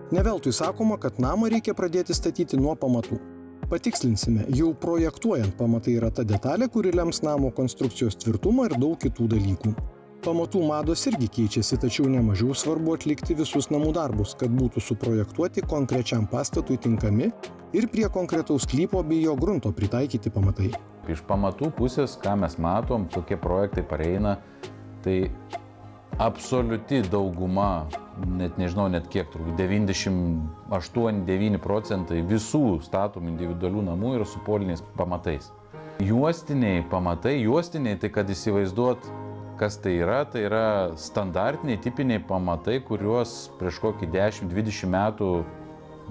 Ne veltui sakoma, kad namą reikia pradėti statyti nuo pamatų. Patikslinsime, jau projektuojant pamatai yra ta detalė, kuri lems namo konstrukcijos tvirtumą ir daug kitų dalykų. Pamatų mados irgi keičiasi, tačiau nemažiau svarbu atlikti visus namų darbus, kad būtų suprojektuoti konkrečiam pastatui tinkami ir prie konkretaus sklypo bei jo grunto pritaikyti pamatai. Iš pamatų pusės, ką mes matom, kokie projektai pareina, tai absoliuti dauguma, net nežinau, net kiek, turbūt 98–99% visų statomų individualių namų yra su poliniais pamatais. Juostiniai pamatai, tai kad įsivaizduot, kas tai yra standartiniai, tipiniai pamatai, kuriuos prieš kokį 10–20 metų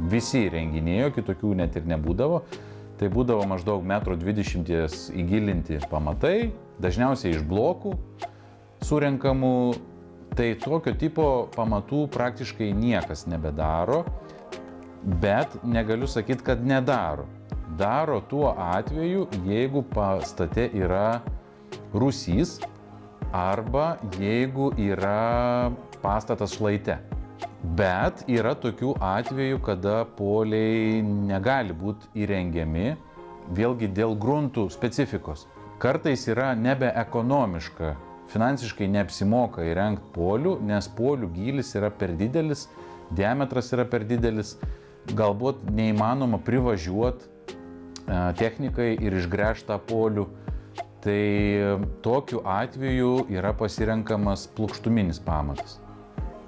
visi renginėjo, kitokių net ir nebūdavo. Tai būdavo maždaug 1,20 m įgilinti pamatai, dažniausiai iš blokų surenkamų. Tai tokio tipo pamatų praktiškai niekas nebedaro, bet negaliu sakyti, kad nedaro. Daro tuo atveju, jeigu pastate yra rūsys arba jeigu yra pastatas šlaite. Bet yra tokių atvejų, kada poliai negali būti įrengiami, vėlgi dėl gruntų specifikos. Kartais yra nebeekonomiška, finansiškai neapsimoka įrengti polių, nes polių gylis yra per didelis, diametras yra per didelis, galbūt neįmanoma privažiuoti technikai ir išgręžti tą polių. Tai tokiu atveju yra pasirenkamas plokštuminis pamatas.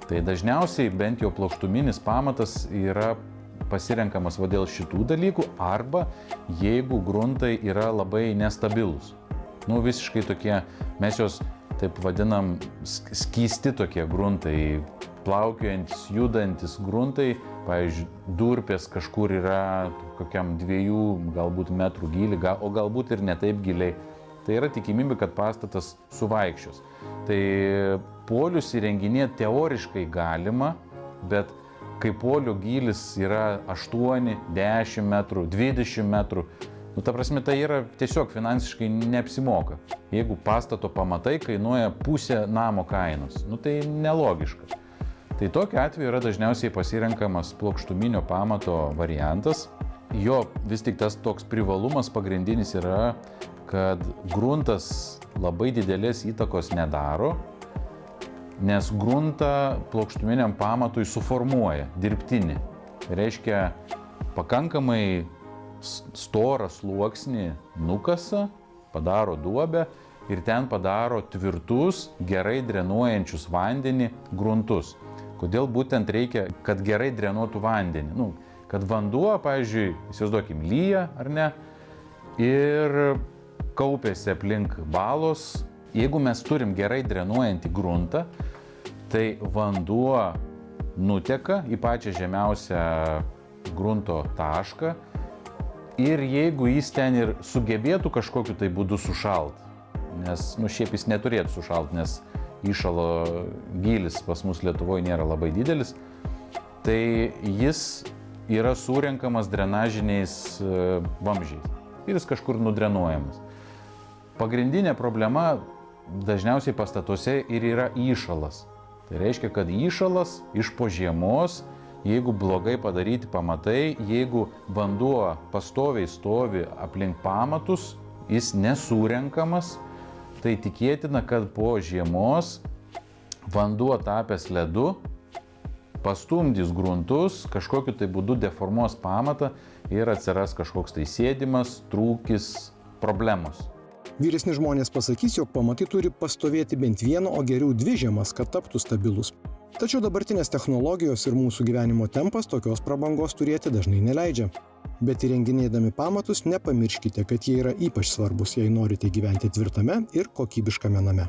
Tai dažniausiai bent jau plokštuminis pamatas yra pasirenkamas dėl šitų dalykų arba jeigu gruntai yra labai nestabilus. Visiškai tokie, mes juos taip vadinam skysti tokie gruntai, plaukiojantis, judantis gruntai. Pavyzdžiui, durpės kažkur yra kokiam 2 galbūt metrų gylį, o galbūt ir ne taip giliai. Tai yra tikimybė, kad pastatas suvaikščios. Tai polius įrenginėti teoriškai galima, bet kai polio gylis yra 8, 10 metrų, 20 metrų, ta prasme, tai yra tiesiog finansiškai neapsimoka. Jeigu pastato pamatai kainuoja pusę namo kainos, tai nelogiška. Tai tokiu atveju yra dažniausiai pasirenkamas plokštuminio pamato variantas. Jo vis tik tas toks privalumas pagrindinis yra, kad gruntas labai didelės įtakos nedaro, nes gruntą plokštuminiam pamatui suformuoja dirbtinį. Tai reiškia, pakankamai storą sluoksnį nukasa, padaro duobę ir ten padaro tvirtus, gerai drenuojančius vandenį gruntus. Kodėl būtent reikia, kad gerai drenuotų vandenį? Kad vanduo, pavyzdžiui, įsivaizduokim, lyja ar ne, ir kaupiasi aplink balos. Jeigu mes turim gerai drenuojantį gruntą, tai vanduo nuteka į pačią žemiausią grunto tašką. Ir jeigu jis ten ir sugebėtų kažkokiu tai būdu sušalt, nes šiaip jis neturėtų sušalt, nes įšalo gylis pas mus Lietuvoje nėra labai didelis, tai jis yra surenkamas drenažiniais vamzdžiais ir jis kažkur nudrenuojamas. Pagrindinė problema dažniausiai pastatuose ir yra įšalas. Tai reiškia, kad įšalas iš po žiemos, jeigu blogai padaryti pamatai, jeigu vanduo pastoviai stovi aplink pamatus, jis nesurenkamas, tai tikėtina, kad po žiemos vanduo tapęs ledu pastumdys gruntus, kažkokiu tai būdu deformuos pamatą ir atsiras kažkoks tai sėdimas, trūkis, problemos. Vyresni žmonės pasakys, jog pamatai turi pastovėti bent 1, o geriau 2 žiemas, kad taptų stabilus. Tačiau dabartinės technologijos ir mūsų gyvenimo tempas tokios prabangos turėti dažnai neleidžia. Bet įrenginėdami pamatus nepamirškite, kad jie yra ypač svarbus, jei norite gyventi tvirtame ir kokybiškame name.